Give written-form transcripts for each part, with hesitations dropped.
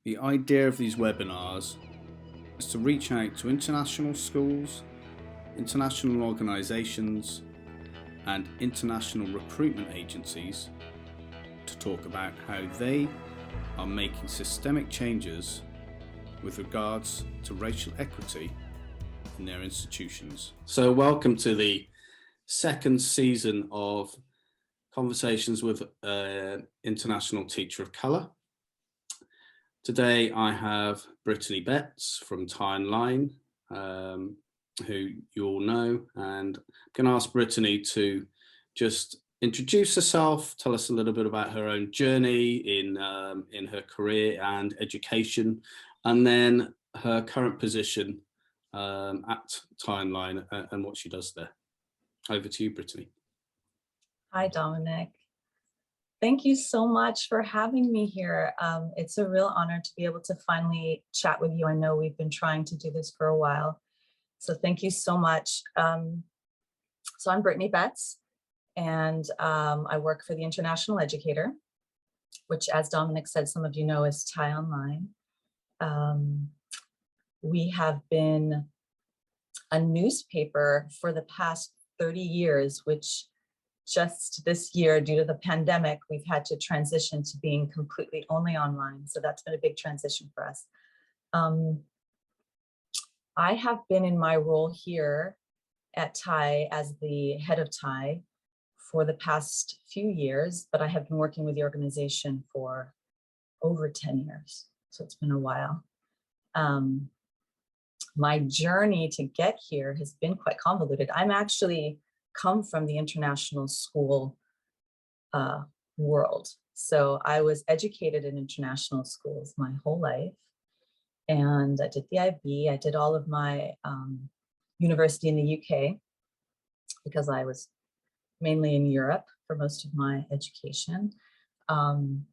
The idea of these webinars is to reach out to international schools, international organisations and international recruitment agencies to talk about how they are making systemic changes with regards to racial equity in their institutions. So welcome to the second season of Conversations with an International Teacher of Colour. Today I have Brittany Betts from Timeline, who you all know, and I'm going to ask Brittany to just introduce herself, tell us a little bit about her own journey in her career and education, and then her current position at Timeline and what she does there. Over to you, Brittany. Hi, Dominic. Thank you so much for having me here. It's a real honor to be able to finally chat with you. I know we've been trying to do this for a while, so thank you so much. So I'm Brittany Betts, and I work for the International Educator, which, as Dominic said, some of you know is TIE Online. We have been a newspaper for the past 30 years, which just this year, due to the pandemic, we've had to transition to being completely only online. So that's been a big transition for us. I have been in my role here at TIE as the head of TIE for the past few years, but I have been working with the organization for over 10 years. So it's been a while. My journey to get here has been quite convoluted. I'm actually come from the international school world. So I was educated in international schools my whole life. And I did the IB, I did all of my university in the UK because I was mainly in Europe for most of my education. And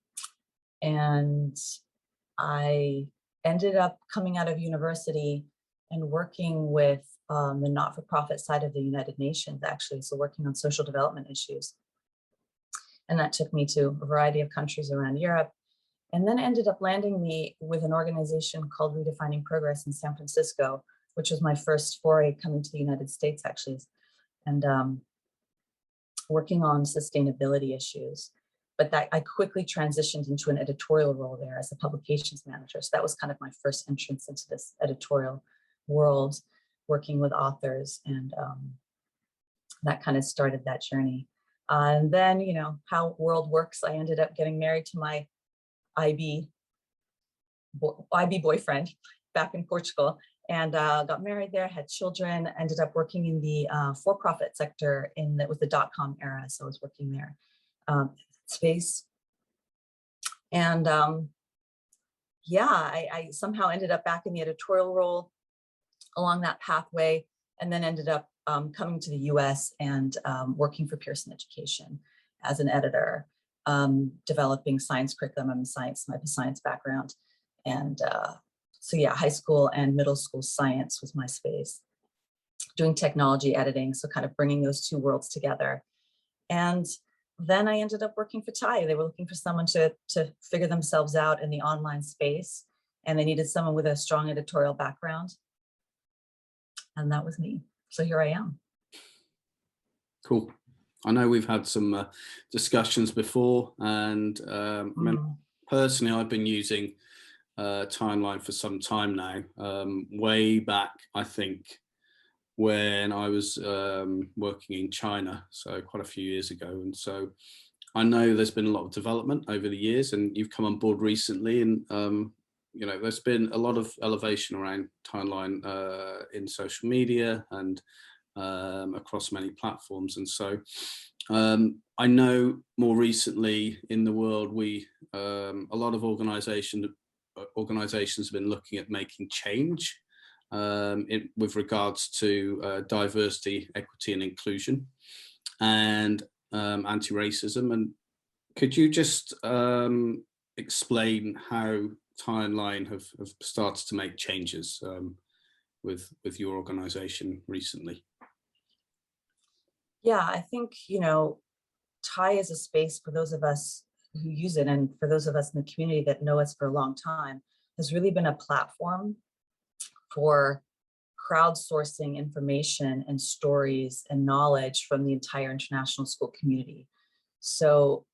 I ended up coming out of university and working with the not-for-profit side of the United Nations, actually, so working on social development issues. And that took me to a variety of countries around Europe, and then ended up landing me with an organization called Redefining Progress in San Francisco, which was my first foray coming to the United States, actually, and working on sustainability issues. But that I quickly transitioned into an editorial role there as a publications manager. So that was kind of my first entrance into this editorial world, working with authors, and that kind of started that journey. And then, you know, how world works, I ended up getting married to my IB boyfriend back in Portugal, and got married there, had children, ended up working in the for-profit sector with the .com era. So I was working there space. And yeah, I somehow ended up back in the editorial role along that pathway, and then ended up coming to the US and working for Pearson Education as an editor, developing science curriculum. I have a science background. And so yeah, high school and middle school science was my space. Doing technology editing, so kind of bringing those two worlds together. And then I ended up working for TIE. They were looking for someone to figure themselves out in the online space, and they needed someone with a strong editorial background. And that was me. So here I am. Cool. I know we've had some discussions before, and personally, I've been using Timeline for some time now, way back, I think, when I was working in China, so quite a few years ago. And so I know there's been a lot of development over the years, and you've come on board recently, and you know, there's been a lot of elevation around Timeline in social media and across many platforms. And so I know more recently in the world, a lot of organizations have been looking at making change with regards to diversity, equity and inclusion, and anti-racism. And could you just explain how Timeline have started to make changes with your organization recently? Yeah, I think, you know, TIE is a space for those of us who use it, and for those of us in the community that know us for a long time, has really been a platform for crowdsourcing information and stories and knowledge from the entire international school community. So,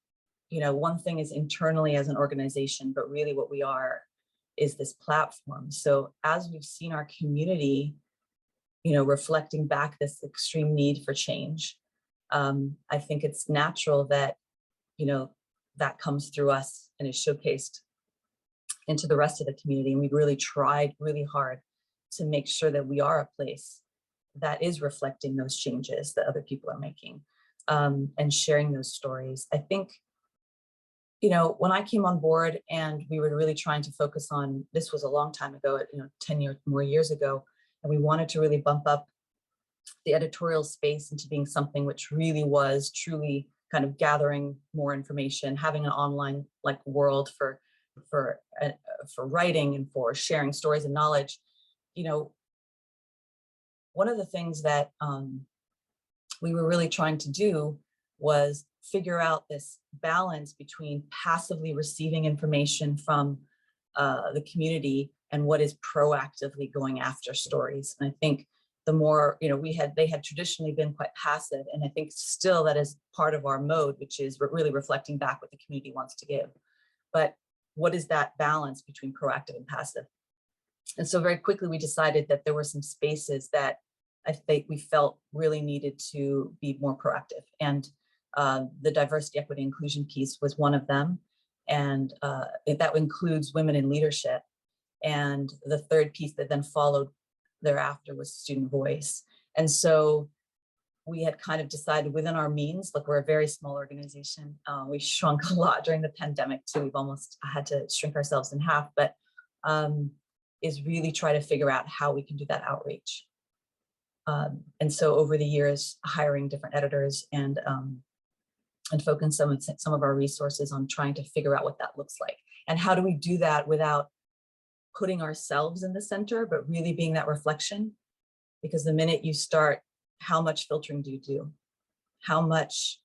you know, one thing is internally as an organization, but really what we are is this platform. So as we've seen our community, you know, reflecting back this extreme need for change, I think it's natural that, you know, that comes through us and is showcased into the rest of the community. And we've really tried really hard to make sure that we are a place that is reflecting those changes that other people are making, and sharing those stories. I think, you know, when I came on board and we were really trying to focus on, this was a long time ago, you know, 10 more years ago, and we wanted to really bump up the editorial space into being something which really was truly kind of gathering more information, having an online like world for writing and for sharing stories and knowledge. You know, one of the things that we were really trying to do was figure out this balance between passively receiving information from the community and what is proactively going after stories. And I think the more, you know, they had traditionally been quite passive, and I think still that is part of our mode, which is really reflecting back what the community wants to give. But what is that balance between proactive and passive? And so very quickly we decided that there were some spaces that I think we felt really needed to be more proactive. And the diversity, equity, inclusion piece was one of them. And that includes women in leadership. And the third piece that then followed thereafter was student voice. And so we had kind of decided within our means, look, we're a very small organization. We shrunk a lot during the pandemic too. We've almost had to shrink ourselves in half, but is really try to figure out how we can do that outreach. And so over the years, hiring different editors and focus some of our resources on trying to figure out what that looks like. And how do we do that without putting ourselves in the center, but really being that reflection? Because the minute you start, how much filtering do you do? How much,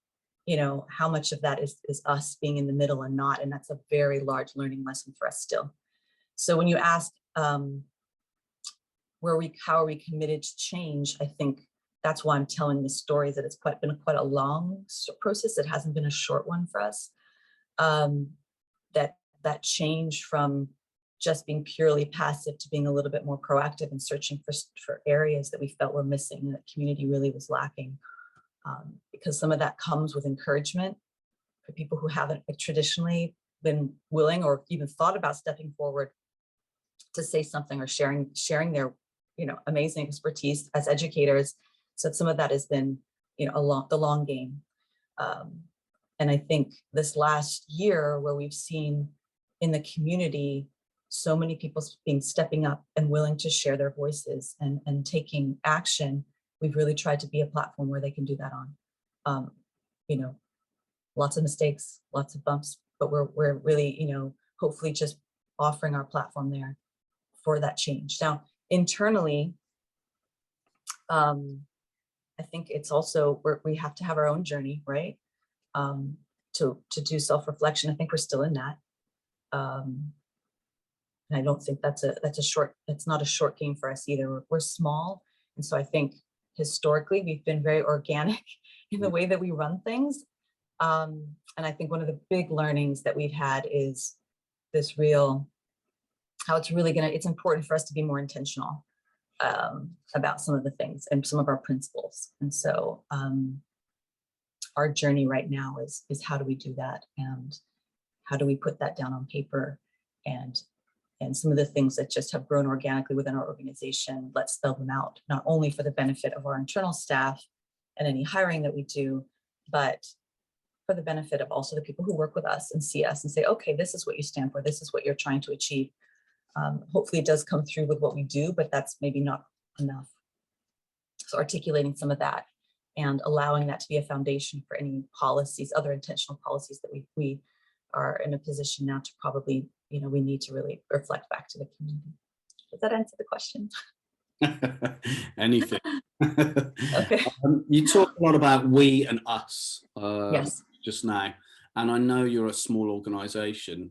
you know, how much of that is us being in the middle and not? And that's a very large learning lesson for us still. So when you ask, how are we committed to change? I think that's why I'm telling this story, is that it's been quite a long process. It hasn't been a short one for us. That change from just being purely passive to being a little bit more proactive and searching for areas that we felt were missing and that community really was lacking. Because some of that comes with encouragement for people who haven't traditionally been willing or even thought about stepping forward to say something or sharing their, you know, amazing expertise as educators. So some of that has been, you know, the long game. And I think this last year, where we've seen in the community so many people stepping up and willing to share their voices and taking action, we've really tried to be a platform where they can do that on. You know, lots of mistakes, lots of bumps, but we're really, you know, hopefully just offering our platform there for that change. Now, internally, I think it's also we have to have our own journey, right? To do self-reflection. I think we're still in that. And I don't think that's not a short game for us either. We're small. And so I think historically we've been very organic in the way that we run things. And I think one of the big learnings that we've had is this how it's important for us to be more intentional about some of the things and some of our principles. And so our journey right now is how do we do that, and how do we put that down on paper, and some of the things that just have grown organically within our organization, let's spell them out, not only for the benefit of our internal staff and any hiring that we do, but for the benefit of also the people who work with us and see us and say, okay, this is what you stand for, this is what you're trying to achieve. Hopefully it does come through with what we do, but that's maybe not enough. So articulating some of that and allowing that to be a foundation for any policies, other intentional policies that we are in a position now to probably, you know, we need to really reflect back to the community. Does that answer the question? Anything. Okay. You talk a lot about we and us Yes. just now, and I know you're a small organization.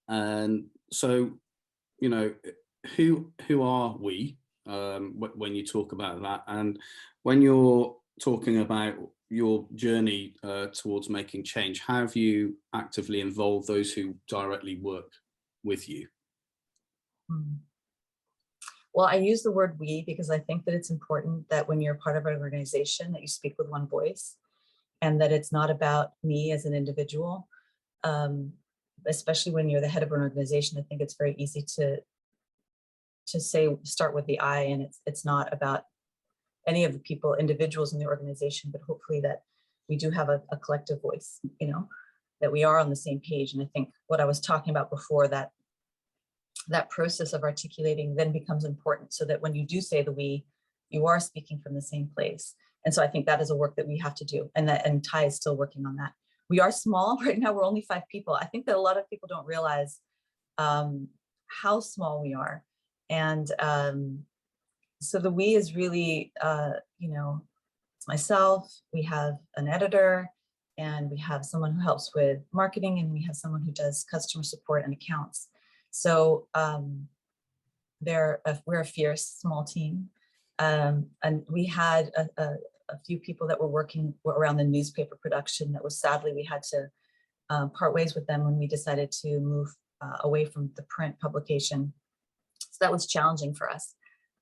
And so, you know, who are we when you talk about that? And when you're talking about your journey towards making change, how have you actively involved those who directly work with you? Well, I use the word we because I think that it's important that when you're part of an organization that you speak with one voice, and that it's not about me as an individual. Especially when you're the head of an organization, I think it's very easy to start with the I, and it's not about any of the people, individuals in the organization, but hopefully that we do have a collective voice, you know, that we are on the same page. And I think what I was talking about before, that process of articulating then becomes important, so that when you do say the we, you are speaking from the same place. And so I think that is a work that we have to do, and Ty is still working on that. We are small right now. We're only 5 people. I think that a lot of people don't realize how small we are. And so the we is really, you know, it's myself. We have an editor, and we have someone who helps with marketing, and we have someone who does customer support and accounts. So we're a fierce small team. And we had a few people that were working around the newspaper production that was, sadly, we had to part ways with them when we decided to move away from the print publication. So that was challenging for us.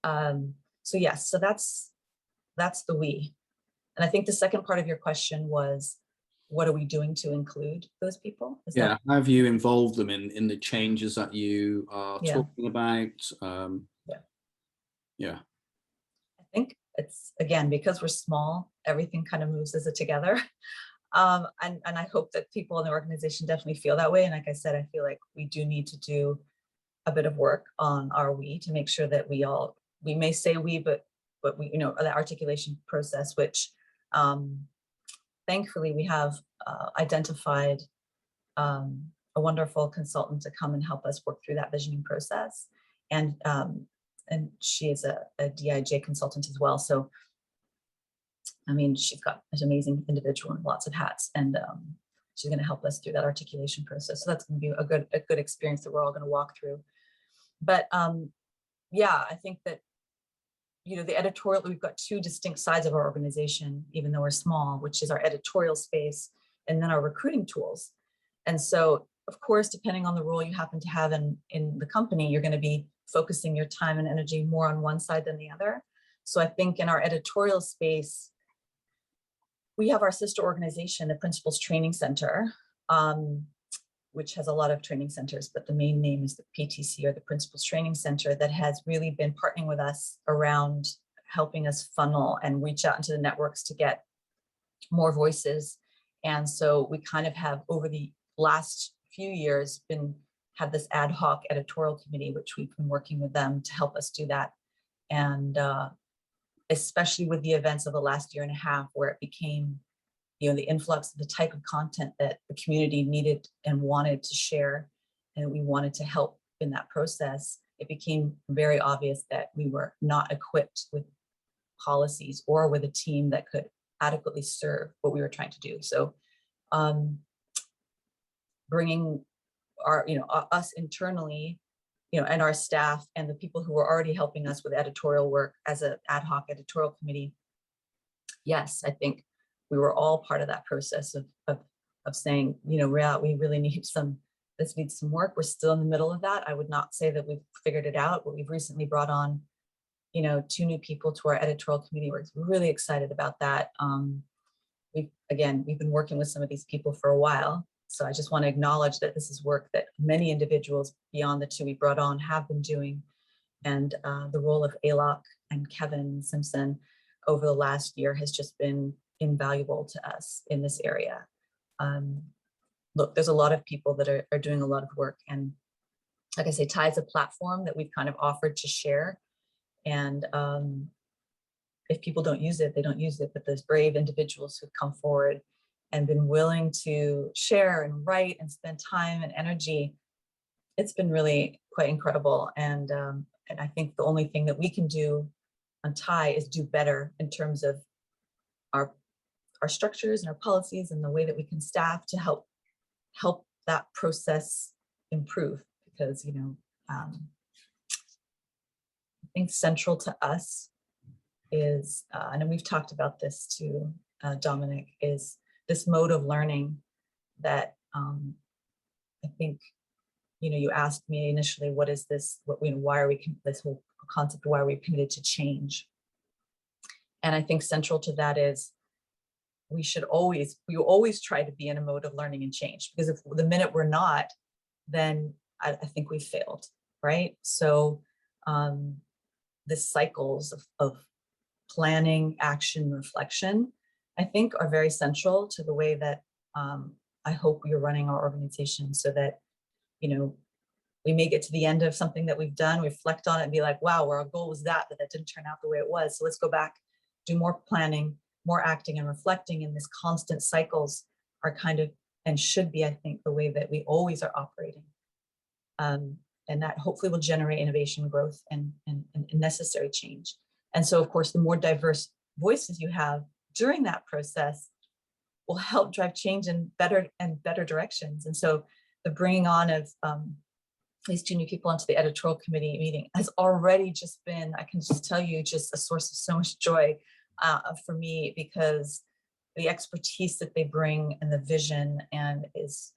So yes, so that's the we. And I think the second part of your question was, what are we doing to include those people? How have you involved them in the changes that you are talking about? I think it's, again, because we're small, everything kind of moves as a together. And I hope that people in the organization definitely feel that way. And like I said, I feel like we do need to do a bit of work on our we, to make sure that we may say we, but we, you know, the articulation process, which thankfully we have identified a wonderful consultant to come and help us work through that visioning process. And she is a DIJ consultant as well. So, I mean, she's got an amazing individual and lots of hats, and she's going to help us through that articulation process. So that's going to be a good experience that we're all going to walk through. But yeah, I think that, you know, the editorial, we've got 2 distinct sides of our organization, even though we're small, which is our editorial space and then our recruiting tools. And so, of course, depending on the role you happen to have in the company, you're going to be focusing your time and energy more on one side than the other. So I think in our editorial space, we have our sister organization, the Principals Training Center, which has a lot of training centers, but the main name is the PTC, or the Principals Training Center, that has really been partnering with us around helping us funnel and reach out into the networks to get more voices. And so we kind of have, over the last few years, had this ad hoc editorial committee, which we've been working with them to help us do that. And especially with the events of the last year and a half, where it became, you know, the influx of the type of content that the community needed and wanted to share, and we wanted to help in that process, it became very obvious that we were not equipped with policies or with a team that could adequately serve what we were trying to do. So bringing our, you know, us internally, you know, and our staff and the people who were already helping us with editorial work as an ad hoc editorial committee. Yes, I think we were all part of that process of saying, you know, we really need this needs some work. We're still in the middle of that. I would not say that we've figured it out, but we've recently brought on, you know, 2 new people to our editorial committee. We're really excited about that. We've been working with some of these people for a while. So I just want to acknowledge that this is work that many individuals beyond the 2 we brought on have been doing. And the role of Alok and Kevin Simpson over the last year has just been invaluable to us in this area. Look, there's a lot of people that are doing a lot of work. And like I say, Ty is a platform that we've kind of offered to share. And if people don't use it, they don't use it. But those brave individuals who've come forward and been willing to share and write and spend time and energy, it's been really quite incredible. And I think the only thing that we can do on Ty is do better in terms of our structures and our policies and the way that we can staff to help that process, improve, because, I think central to us is, and we've talked about this too, Dominic, is this mode of learning that I think, you asked me initially, what is this, why are we, this whole concept, why are we committed to change? And I think central to that is we always try to be in a mode of learning and change, because if the minute we're not, then I think we've failed, right? So the cycles of planning, action, reflection, I think are very central to the way that I hope we are running our organization, so that, we may get to the end of something that we've done, reflect on it and be like, wow, our goal was that didn't turn out the way it was. So let's go back, do more planning, more acting and reflecting, and this constant cycles are kind of, and should be, I think, the way that we always are operating. And that hopefully will generate innovation, growth, and necessary change. And so, of course, the more diverse voices you have during that process will help drive change in better directions. And so the bringing on of these 2 new people onto the editorial committee meeting has already just been, I can just tell you, just a source of so much joy for me, because the expertise that they bring and the vision and is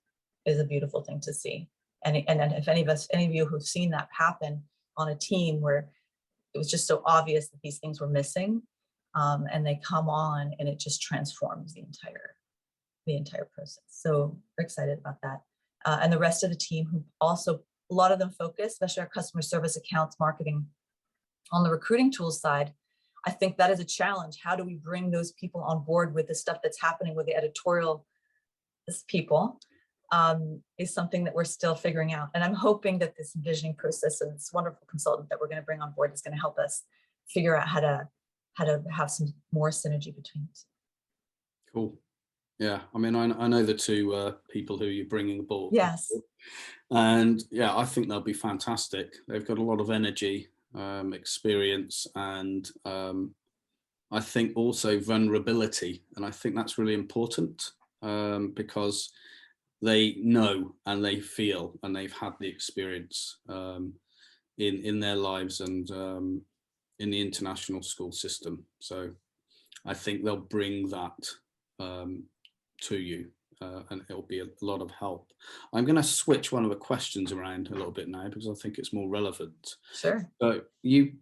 a beautiful thing to see. And if any of you who've seen that happen on a team where it was just so obvious that these things were missing, and they come on and it just transforms the entire process. So we're excited about that. And the rest of the team, who also, a lot of them focus, especially our customer service, accounts, marketing, on the recruiting tools side. I think that is a challenge. How do we bring those people on board with the stuff that's happening with the editorial people, is something that we're still figuring out. And I'm hoping that this envisioning process and this wonderful consultant that we're going to bring on board is going to help us figure out how to have some more synergy between us. Cool. Yeah, I mean, I know the 2 people who you're bringing aboard. Yes. And yeah, I think they'll be fantastic. They've got a lot of energy, experience, and I think also vulnerability. And I think that's really important, because they know and they feel and they've had the experience in their lives and in the international school system. So I think they'll bring that to you, and it'll be a lot of help. I'm going to switch one of the questions around a little bit now, because I think it's more relevant. Sure. So you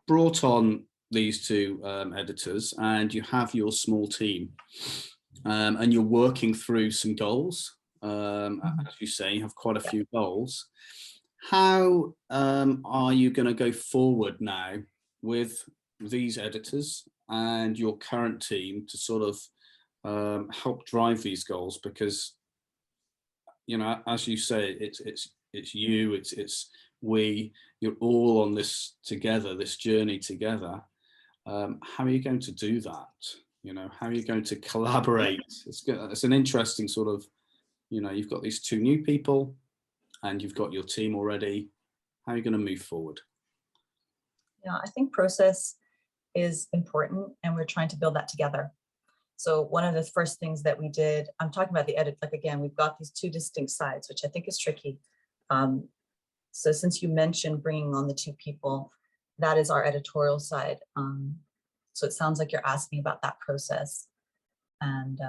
brought on these 2 editors, and you have your small team, and you're working through some goals. As you say, you have quite a few goals. How are you going to go forward now with these editors and your current team to sort of help drive these goals? Because, as you say, it's you, it's we, you're all on this together, this journey together. How are you going to do that? How are you going to collaborate? It's an interesting sort of, you've got these 2 new people and you've got your team already. How are you going to move forward? Yeah, I think process is important, and we're trying to build that together. So one of the first things that we did, I'm talking about the edit, like, again, we've got these 2 distinct sides, which I think is tricky. So since you mentioned bringing on the 2 people, that is our editorial side. So it sounds like you're asking about that process. And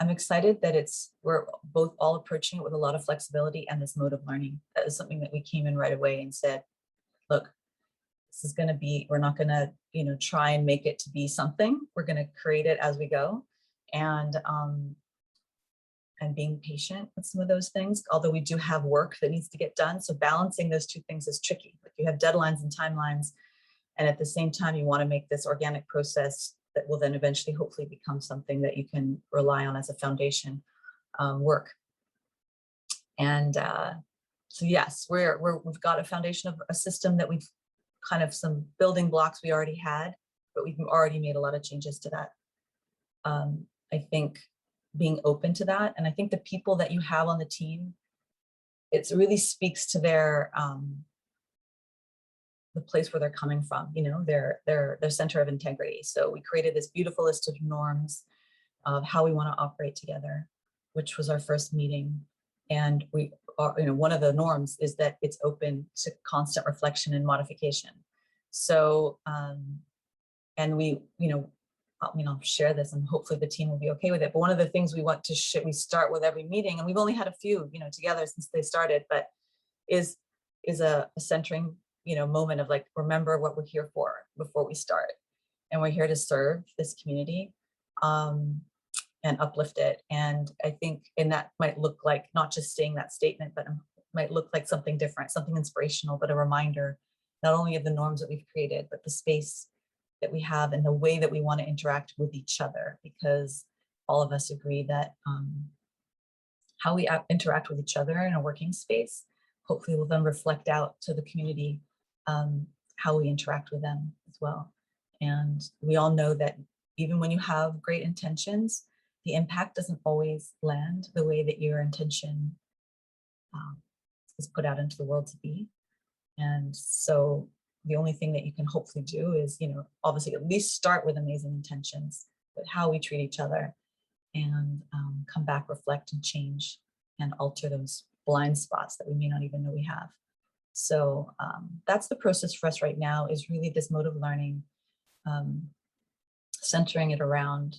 I'm excited that we're both all approaching it with a lot of flexibility and this mode of learning. That is something that we came in right away and said, look, this is going to be, we're not going to, try and make it to be something. We're going to create it as we go. And being patient with some of those things, although we do have work that needs to get done. So balancing those 2 things is tricky. Like, you have deadlines and timelines, and at the same time, you want to make this organic process that will then eventually hopefully become something that you can rely on as a foundation work. And so yes, we've got a foundation of a system that we've kind of some building blocks we already had, but we've already made a lot of changes to that. I think being open to that, and I think the people that you have on the team, it really speaks to their the place where they're coming from, their center of integrity. So we created this beautiful list of norms of how we want to operate together, which was our first meeting. And one of the norms is that it's open to constant reflection and modification. So, and we, I'll share this and hopefully the team will be okay with it. But one of the things we want to we start with every meeting, and we've only had a few, together since they started, but is a centering, moment of like, remember what we're here for before we start. And we're here to serve this community and uplift it. And I think, and that might look like not just saying that statement, but it might look like something different, something inspirational, but a reminder, not only of the norms that we've created, but the space that we have and the way that we want to interact with each other, because all of us agree that how we interact with each other in a working space, hopefully will then reflect out to the community how we interact with them as well. And we all know that even when you have great intentions, the impact doesn't always land the way that your intention is put out into the world to be. And so the only thing that you can hopefully do is, obviously at least start with amazing intentions, but how we treat each other and come back, reflect and change and alter those blind spots that we may not even know we have. So that's the process for us right now, is really this mode of learning, centering it around,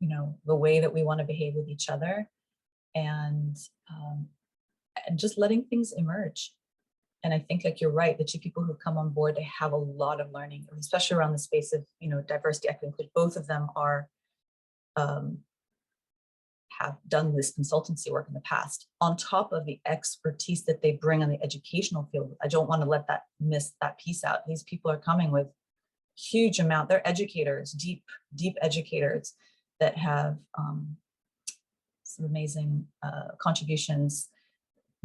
the way that we want to behave with each other, and just letting things emerge. And I think, like, you're right, the two people who come on board, they have a lot of learning, especially around the space of, diversity, equity, inclusion. Both of them are, have done this consultancy work in the past, on top of the expertise that they bring on the educational field. I don't want to let that miss that piece out. These people are coming with huge amount. They're educators, deep educators that have some amazing contributions,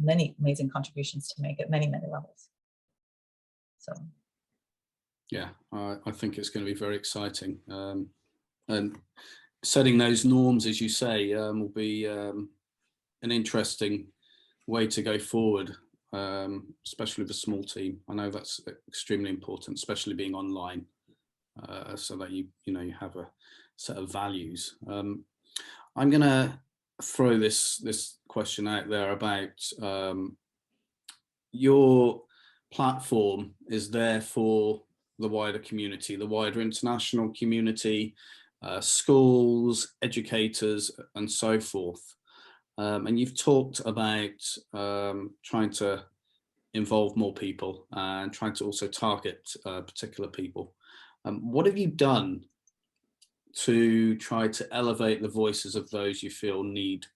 many amazing contributions to make at many levels. So yeah, I think it's going to be very exciting, and setting those norms, as you say, will be an interesting way to go forward, especially with a small team. I know that's extremely important, especially being online, so that you have a set of values. I'm going to throw this question out there about your platform is there for the wider community, the wider international community, schools, educators, and so forth. And you've talked about trying to involve more people and trying to also target particular people. What have you done to try to elevate the voices of those you feel need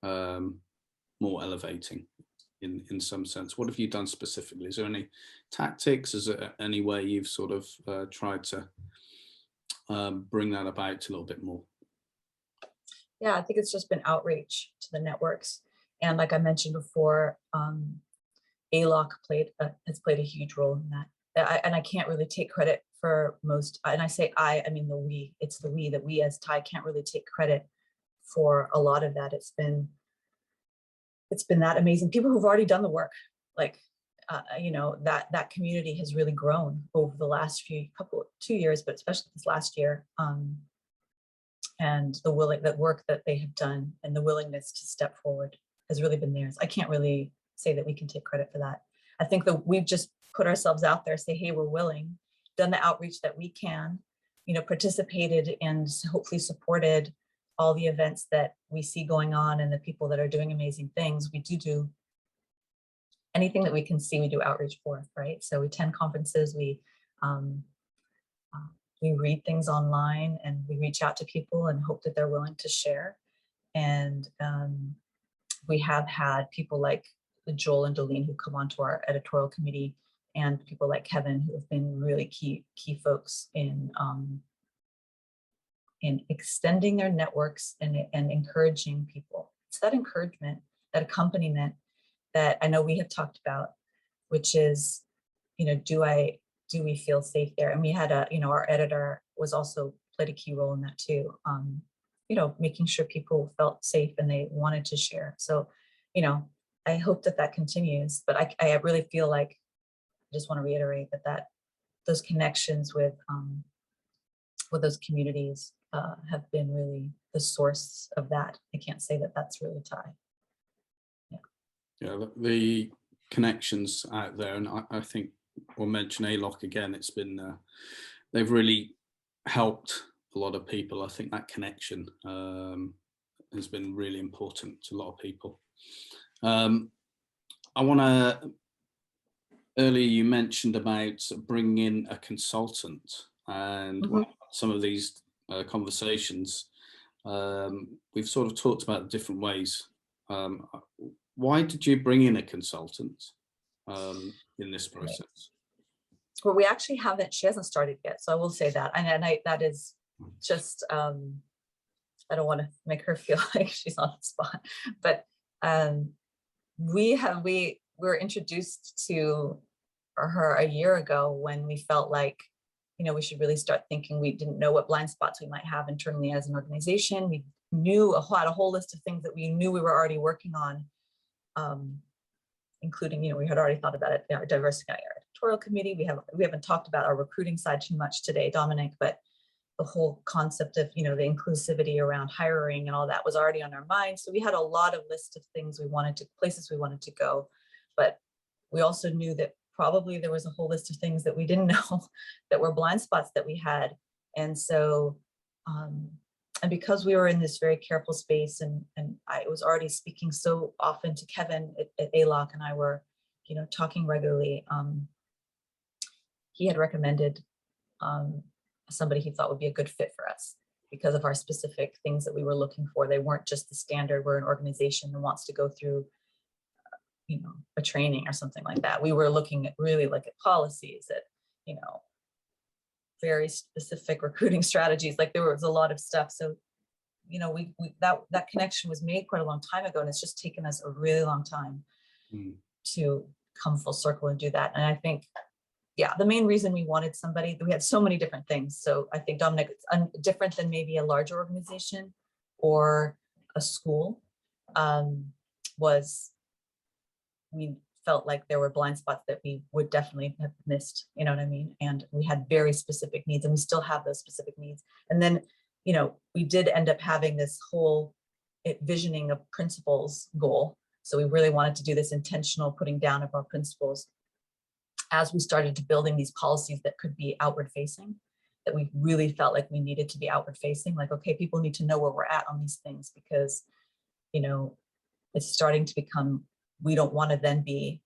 more elevating in some sense? What have you done specifically? Is there any tactics? Is there any way you've sort of tried to bring that about a little bit more? Yeah, I think it's just been outreach to the networks. And like I mentioned before, ALOC has played a huge role in that. And I can't really take credit for most, and I say I mean the we, it's the we, that we as Thai can't really take credit for a lot of that. It's been that amazing. People who've already done the work, like, that community has really grown over the last 2 years, but especially this last year. And that work that they have done and the willingness to step forward has really been theirs. I can't really say that we can take credit for that. I think that we've just put ourselves out there, say, hey, we're willing, done the outreach that we can, participated and hopefully supported all the events that we see going on and the people that are doing amazing things. We do anything that we can see, we do outreach for, right? So we attend conferences, we read things online, and we reach out to people and hope that they're willing to share. And we have had people like Joel and Dolene who come onto our editorial committee, and people like Kevin who have been really key folks in extending their networks and encouraging people. It's that encouragement, that accompaniment that I know we have talked about, which is, do we feel safe there? And we had our editor was also played a key role in that too. Making sure people felt safe and they wanted to share. So, I hope that continues, but I really feel like, I just want to reiterate that those connections with those communities have been really the source of that. I can't say that that's really Thai. Yeah. Yeah, the connections out there, and I think we'll mention ALOC again. It's been they've really helped a lot of people. I think that connection has been really important to a lot of people. I want to, earlier you mentioned about bringing in a consultant, and some of these conversations, we've sort of talked about different ways. Why did you bring in a consultant in this process? Well, we actually haven't, she hasn't started yet. So I will say that. And that is just, I don't want to make her feel like she's on the spot, but we were introduced to her a year ago when we felt like, you know, we should really start thinking. We didn't know what blind spots we might have internally as an organization. We knew had a whole list of things that we knew we were already working on, including, you know, we had already thought about it, our diversity, our editorial committee. We haven't talked about our recruiting side too much today, Dominic, but the whole concept of, you know, the inclusivity around hiring and all that was already on our minds. So we had a lot of lists of things places we wanted to go, but we also knew that probably there was a whole list of things that we didn't know that were blind spots that we had. And so, and because we were in this very careful space, and I was already speaking so often to Kevin at ALOC, and I were, you know, talking regularly, he had recommended somebody he thought would be a good fit for us because of our specific things that we were looking for. They weren't just the standard, we're an organization that wants to go through, you know, a training or something like that. We were looking at really like at policies, at, you know, very specific recruiting strategies. Like there was a lot of stuff. So, you know, that connection was made quite a long time ago, and it's just taken us a really long time to come full circle and do that. And I think, yeah, the main reason we wanted somebody, we had so many different things. So I think, Dominic, it's different than maybe a larger organization or a school, was we felt like there were blind spots that we would definitely have missed, you know what I mean? And we had very specific needs, and we still have those specific needs. And then, you know, we did end up having this whole visioning of principles goal. So we really wanted to do this intentional putting down of our principles as we started to building these policies that could be outward facing, that we really felt like we needed to be outward facing. Like, okay, people need to know where we're at on these things, because, you know, it's starting to become, we don't want to then be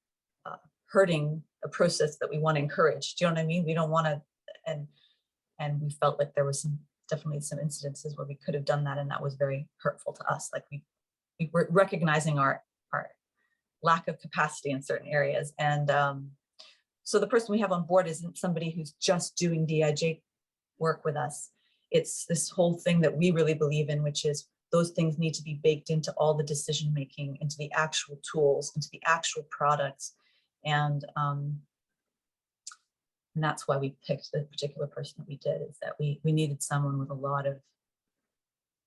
hurting a process that we want to encourage. Do you know what I mean? We don't want to, and we felt like there was definitely some incidences where we could have done that, and that was very hurtful to us. Like we were recognizing our lack of capacity in certain areas. And so the person we have on board isn't somebody who's just doing DIJ work with us. It's this whole thing that we really believe in, which is those things need to be baked into all the decision making, into the actual tools, into the actual products. And that's why we picked the particular person that we did, is that we needed someone with a lot of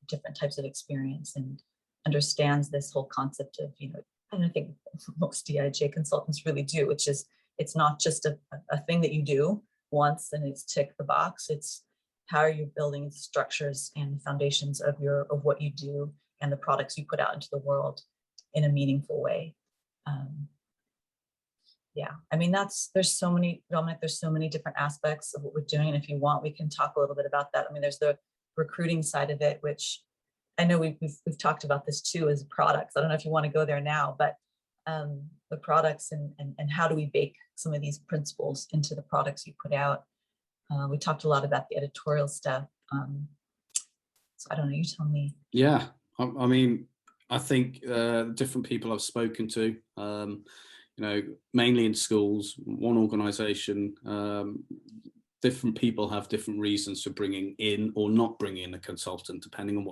different types of experience and understands this whole concept of, you know, and I think most DIJ consultants really do, which is, it's not just a thing that you do once and it's tick the box. It's how are you building the structures and the foundations of what you do and the products you put out into the world in a meaningful way. Yeah, I mean, there's so many, Dominic, there's so many different aspects of what we're doing. And if you want, we can talk a little bit about that. I mean, there's the recruiting side of it, which I know we've talked about this too as products. I don't know if you want to go there now, but the products and how do we bake some of these principles into the products you put out. We talked a lot about the editorial stuff. So I don't know, you tell me. Yeah, I mean, I think different people I've spoken to, you know, mainly in schools, one organization, different people have different reasons for bringing in or not bringing in a consultant, depending on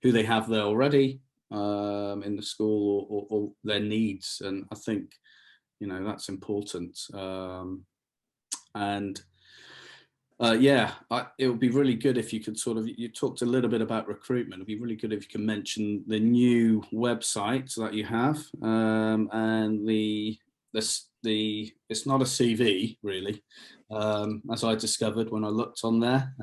who they have there already in the school or their needs. And I think, you know, that's important. Yeah, it would be really good if you could you talked a little bit about recruitment. It'd be really good if you can mention the new website that you have, and it's not a CV really, as I discovered when I looked on there.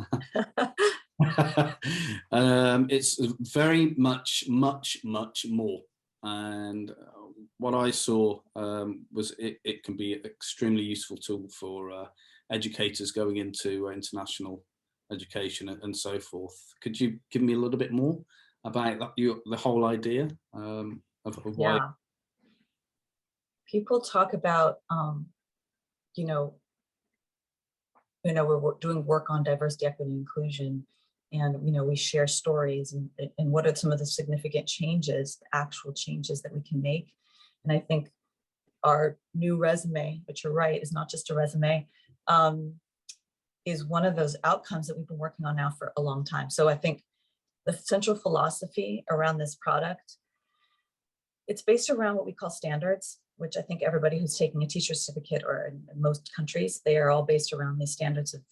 It's very much more, and what I saw was it can be an extremely useful tool for educators going into international education and so forth. Could you give me a little bit more about that, the whole idea of why? Yeah, people talk about, you know, we're doing work on diversity, equity, and inclusion, and we share stories and what are some of the significant changes, the actual changes that we can make. And I think our new resume, which you're right, is not just a resume, is one of those outcomes that we've been working on now for a long time. So I think the central philosophy around this product, it's based around what we call standards, which I think everybody who's taking a teacher certificate, or in most countries, they are all based around these standards of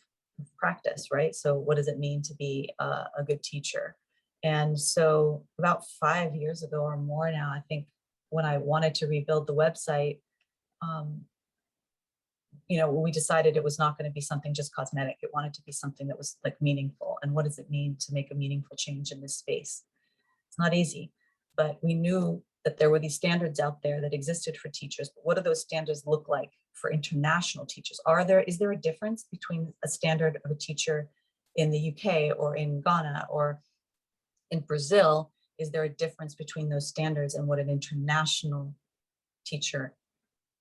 practice, right? So what does it mean to be a good teacher? And so about 5 years ago or more now, I think, when I wanted to rebuild the website, we decided it was not going to be something just cosmetic. It wanted to be something that was like meaningful. And what does it mean to make a meaningful change in this space? It's not easy, but we knew that there were these standards out there that existed for teachers. But what do those standards look like for international teachers? Is there a difference between a standard of a teacher in the UK or in Ghana or in Brazil? Is there a difference between those standards and what an international teacher,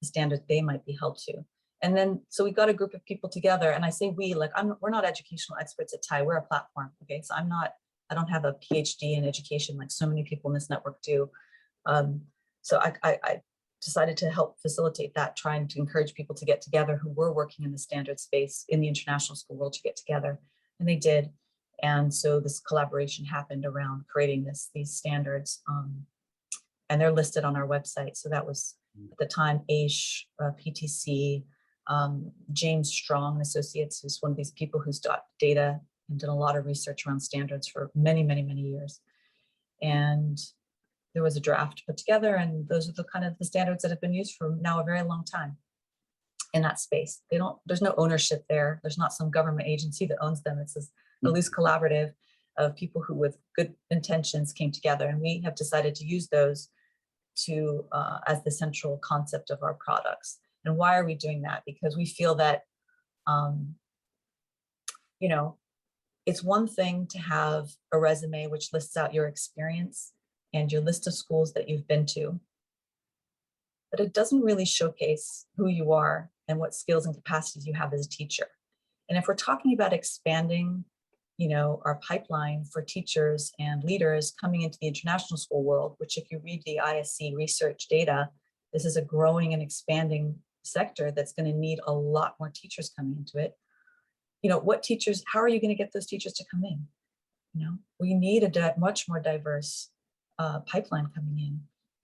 the standard they might be held to? And then, so we got a group of people together, and I say we, like, we're not educational experts at TIE, we're a platform, okay? So I don't have a PhD in education like so many people in this network do. So I decided to help facilitate that, trying to encourage people to get together who were working in the standard space in the international school world to get together, and they did. And so this collaboration happened around creating these standards, and they're listed on our website. So that was at the time AISH, PTC, James Strong Associates, who's one of these people who's got data and done a lot of research around standards for many, many, many years. And there was a draft put together, and those are the kind of the standards that have been used for now a very long time in that space. There's no ownership there. There's not some government agency that owns them. It's a loose collaborative of people who with good intentions came together, and we have decided to use those to as the central concept of our products. And why are we doing that? Because we feel that it's one thing to have a resume which lists out your experience and your list of schools that you've been to, but it doesn't really showcase who you are and what skills and capacities you have as a teacher. And if we're talking about expanding, our pipeline for teachers and leaders coming into the international school world, which if you read the ISC research data, this is a growing and expanding sector that's going to need a lot more teachers coming into it. What teachers, how are you going to get those teachers to come in? We need a much more diverse pipeline coming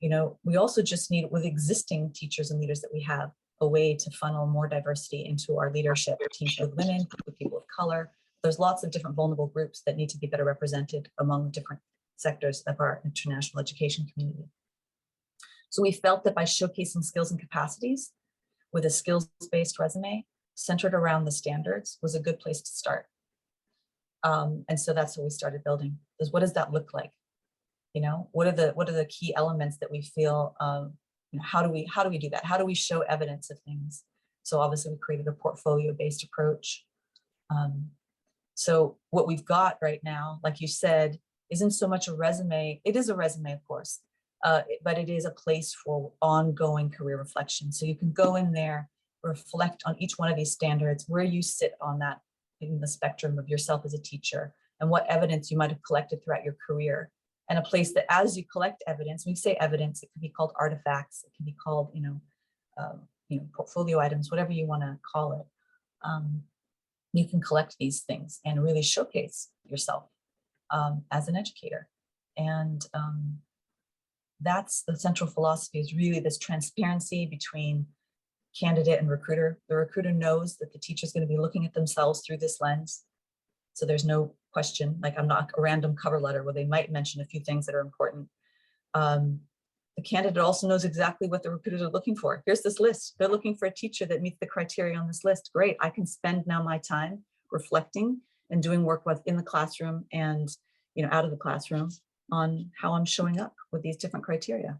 in. We also just need, with existing teachers and leaders that we have, a way to funnel more diversity into our leadership, teams with women, with people of color. There's lots of different vulnerable groups that need to be better represented among different sectors of our international education community. So we felt that by showcasing skills and capacities with a skills-based resume centered around the standards was a good place to start. And so that's what we started building. Is what does that look like? What are the key elements that we feel? How do we do that? How do we show evidence of things? So obviously we created a portfolio-based approach. So what we've got right now, like you said, isn't so much a resume. It is a resume, of course, but it is a place for ongoing career reflection. So you can go in there, reflect on each one of these standards, where you sit on that in the spectrum of yourself as a teacher, and what evidence you might have collected throughout your career. And a place that as you collect evidence, when we say evidence, it can be called artifacts, it can be called, portfolio items, whatever you want to call it. You can collect these things and really showcase yourself as an educator. And that's the central philosophy, is really this transparency between candidate and recruiter. The recruiter knows that the teacher is going to be looking at themselves through this lens. So there's no question, like I'm not a random cover letter where they might mention a few things that are important. The candidate also knows exactly what the recruiters are looking for. Here's this list. They're looking for a teacher that meets the criteria on this list. Great, I can spend now my time reflecting and doing work in the classroom and out of the classroom on how I'm showing up with these different criteria.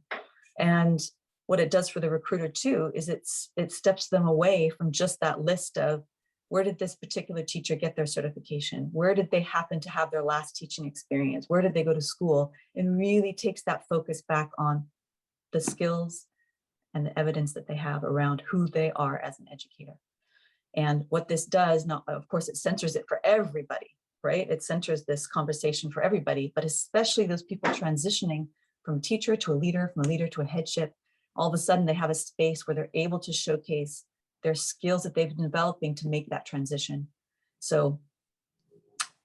And what it does for the recruiter too is it steps them away from just that list of where did this particular teacher get their certification? Where did they happen to have their last teaching experience? Where did they go to school? And really takes that focus back on the skills and the evidence that they have around who they are as an educator. And what this does, not, of course, it centers it for everybody, right? It centers this conversation for everybody, but especially those people transitioning from a teacher to a leader, from a leader to a headship. All of a sudden they have a space where they're able to showcase their skills that they've been developing to make that transition. So,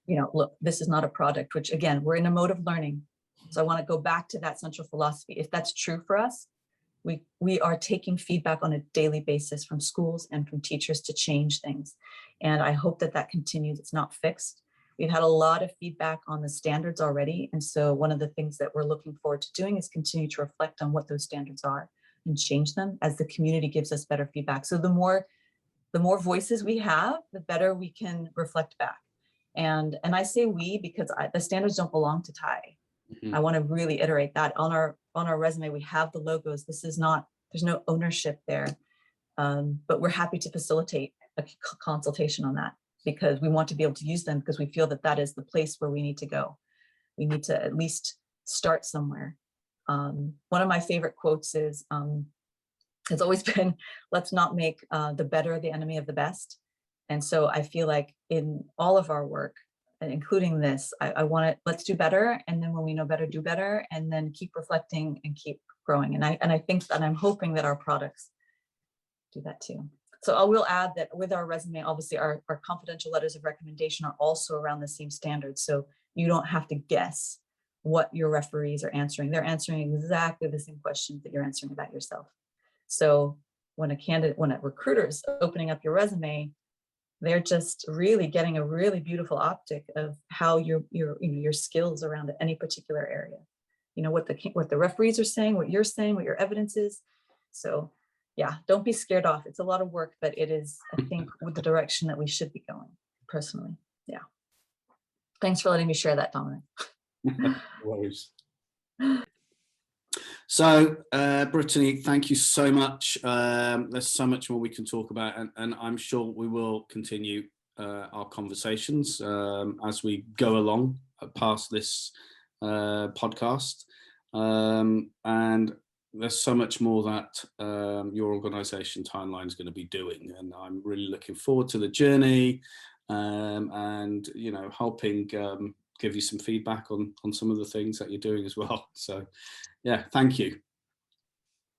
you know, look, this is not a product, which again, we're in a mode of learning. So I want to go back to that central philosophy. If that's true for us, we are taking feedback on a daily basis from schools and from teachers to change things. And I hope that that continues. It's not fixed. We've had a lot of feedback on the standards already. And so one of the things that we're looking forward to doing is continue to reflect on what those standards are and change them as the community gives us better feedback. So the more voices we have, the better we can reflect back. And I say we because the standards don't belong to Ty. I want to really iterate that on our resume. We have the logos. This is not, there's no ownership there, but we're happy to facilitate a consultation on that because we want to be able to use them because we feel that that is the place where we need to go. We need to at least start somewhere. One of my favorite quotes is, it's always been, let's not make the better the enemy of the best. And so I feel like in all of our work, and including this, I want to, let's do better. And then when we know better, do better, and then keep reflecting and keep growing. And I think that I'm hoping that our products do that too. So I will add that with our resume, obviously our confidential letters of recommendation are also around the same standards. So you don't have to guess what your referees are answering. They're answering exactly the same questions that you're answering about yourself. So when a recruiter is opening up your resume, they're just really getting a really beautiful optic of how your skills around any particular area. You know, what the referees are saying, what you're saying, what your evidence is. So yeah, don't be scared off. It's a lot of work, but it is, I think, with the direction that we should be going, personally. Yeah. Thanks for letting me share that, Dominic. No worries. So, Brittany, thank you so much. There's so much more we can talk about, and I'm sure we will continue our conversations as we go along past this podcast. And there's so much more that your organisation Timeline is going to be doing, and I'm really looking forward to the journey and, you know, helping give you some feedback on some of the things that you're doing as well. So yeah, thank you.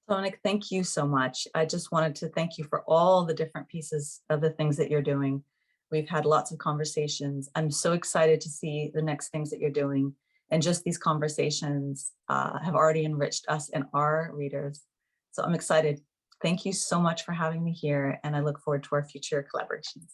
Dominic, thank you so much. I just wanted to thank you for all the different pieces of the things that you're doing. We've had lots of conversations. I'm so excited to see the next things that you're doing. And just these conversations have already enriched us and our readers. So I'm excited. Thank you so much for having me here. And I look forward to our future collaborations.